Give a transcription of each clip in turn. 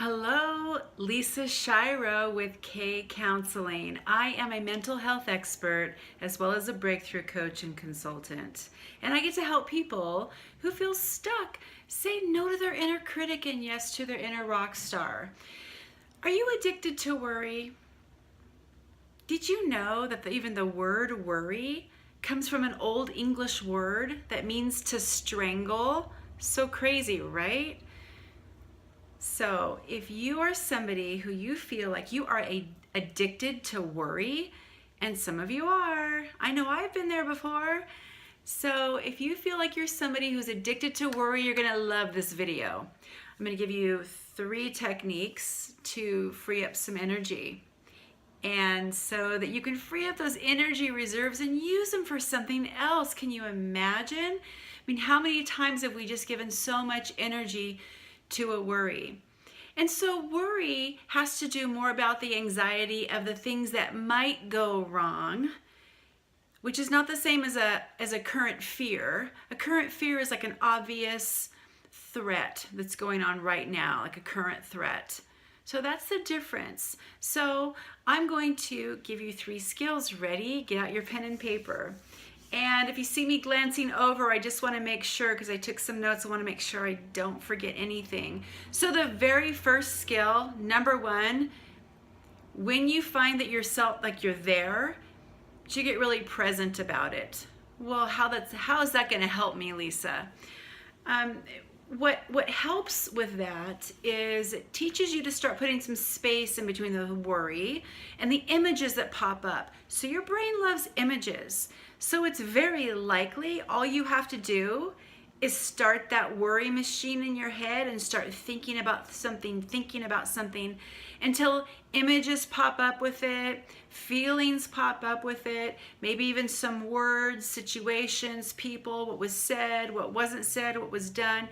Hello, Lisa Shiro with K Counseling. I am a mental health expert as well as a breakthrough coach and consultant. And I get to help people who feel stuck say no to their inner critic and yes to their inner rock star. Are you addicted to worry? Did you know that even the word worry comes from an old English word that means to strangle? So crazy, right? So if you are somebody who you feel like you are addicted to worry, and some of you are, I know I've been there before. So if you feel like you're somebody who's addicted to worry, you're gonna love this video. I'm gonna give you 3 techniques to free up some energy. And so that you can free up those energy reserves and use them for something else. Can you imagine? I mean, how many times have we just given so much energy to a worry? And so worry has to do more about the anxiety of the things that might go wrong, which is not the same as a current fear. A current fear is like an obvious threat that's going on right now, like a current threat. So that's the difference. So I'm going to give you 3 skills. Ready? Get out your pen and paper. And if you see me glancing over, I just want to make sure, because I took some notes, I want to make sure I don't forget anything. So the very first skill, number 1, when you find that yourself, like you're there, you get really present about it. Well, how is that going to help me, Lisa? What helps with that is it teaches you to start putting some space in between the worry and the images that pop up. So your brain loves images. So it's very likely all you have to do is start that worry machine in your head and start thinking about something until images pop up with it, feelings pop up with it, maybe even some words, situations, people, what was said, what wasn't said, what was done.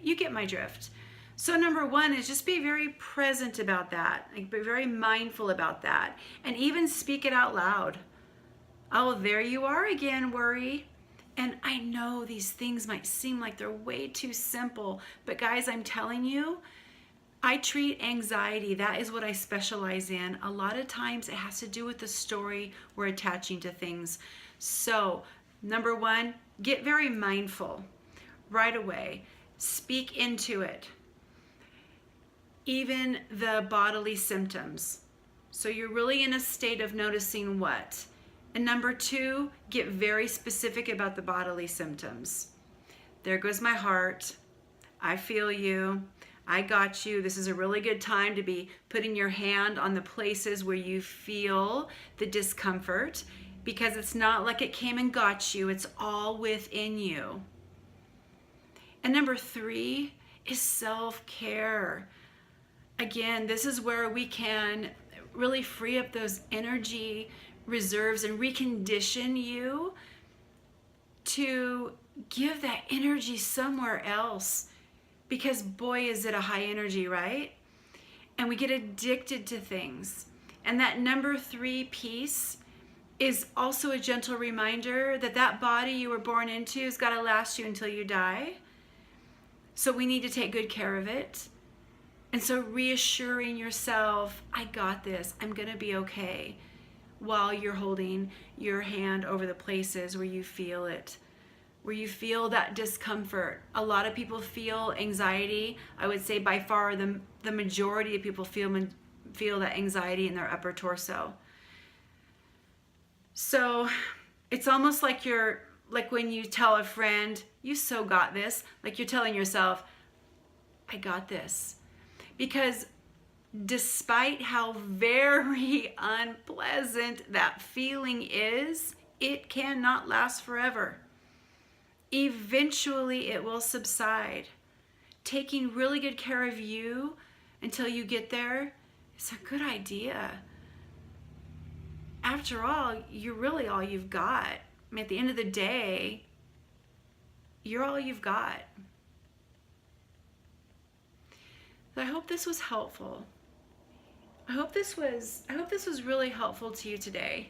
You get my drift. So number 1 is just be very present about that, like be very mindful about that, and even speak it out loud. Oh, there you are again, worry. And I know these things might seem like they're way too simple, but guys, I'm telling you, I treat anxiety. That is what I specialize in. A lot of times it has to do with the story we're attaching to things. So, number 1, get very mindful right away. Speak into it. Even the bodily symptoms. So you're really in a state of noticing what? And number 2, get very specific about the bodily symptoms. There goes my heart. I feel you. I got you. This is a really good time to be putting your hand on the places where you feel the discomfort, because it's not like it came and got you. It's all within you. And number 3 is self-care. Again, this is where we can really free up those energy reserves and recondition you to give that energy somewhere else, because boy, is it a high energy, right? And we get addicted to things. And that number 3 piece is also a gentle reminder that that body you were born into has got to last you until you die. So we need to take good care of it. And so reassuring yourself, I got this, I'm gonna be okay, while you're holding your hand over the places where you feel it, where you feel that discomfort. A lot of people feel anxiety. I would say by far the majority of people feel that anxiety in their upper torso. So it's almost like when you tell a friend, you so got this, like you're telling yourself, I got this. Because despite how very unpleasant that feeling is, it cannot last forever. Eventually it will subside. Taking really good care of you until you get there is a good idea. After all, you're really all you've got. I mean, at the end of the day, you're all you've got. So I hope this was helpful. I hope this was really helpful to you today.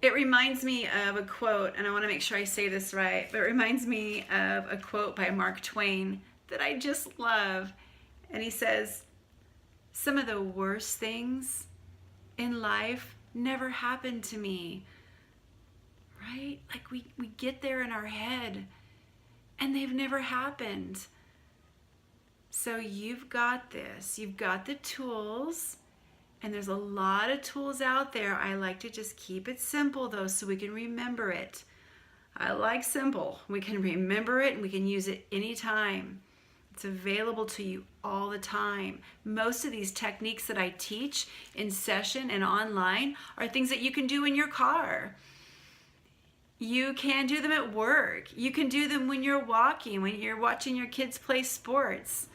It reminds me of a quote, and I want to make sure I say this right, but it reminds me of a quote by Mark Twain that I just love. And he says, Some of the worst things in life never happened to me, right? Like we get there in our head and they've never happened. So you've got this. You've got the tools, and there's a lot of tools out there. I like to just keep it simple though so we can remember it. I like simple. We can remember it and we can use it anytime. It's available to you all the time. Most of these techniques that I teach in session and online are things that you can do in your car. You can do them at work. You can do them when you're walking, when you're watching your kids play sports.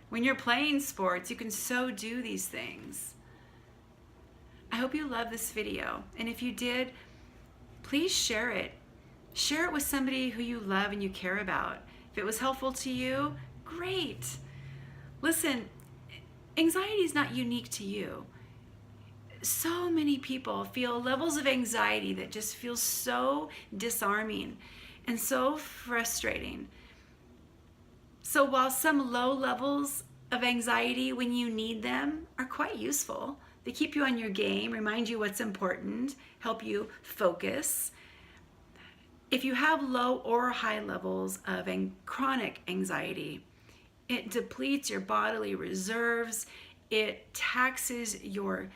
When you're playing sports, you can so do these things. I hope you love this video. And if you did, please share it. Share it with somebody who you love and you care about. If it was helpful to you, great. Listen, anxiety is not unique to you. So many people feel levels of anxiety that just feel so disarming and so frustrating. So while some low levels of anxiety when you need them are quite useful, they keep you on your game, remind you what's important, help you focus. If you have low or high levels of chronic anxiety, it depletes your bodily reserves, it taxes your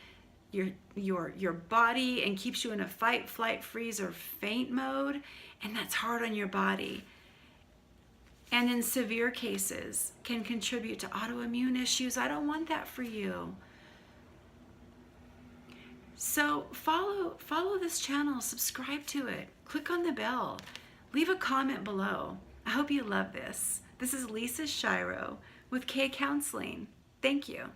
body and keeps you in a fight, flight, freeze, or faint mode, and that's hard on your body. And in severe cases, can contribute to autoimmune issues. I don't want that for you. So follow this channel, subscribe to it, click on the bell, leave a comment below. I hope you love this. This is Lisa Shiro with K Counseling. Thank you.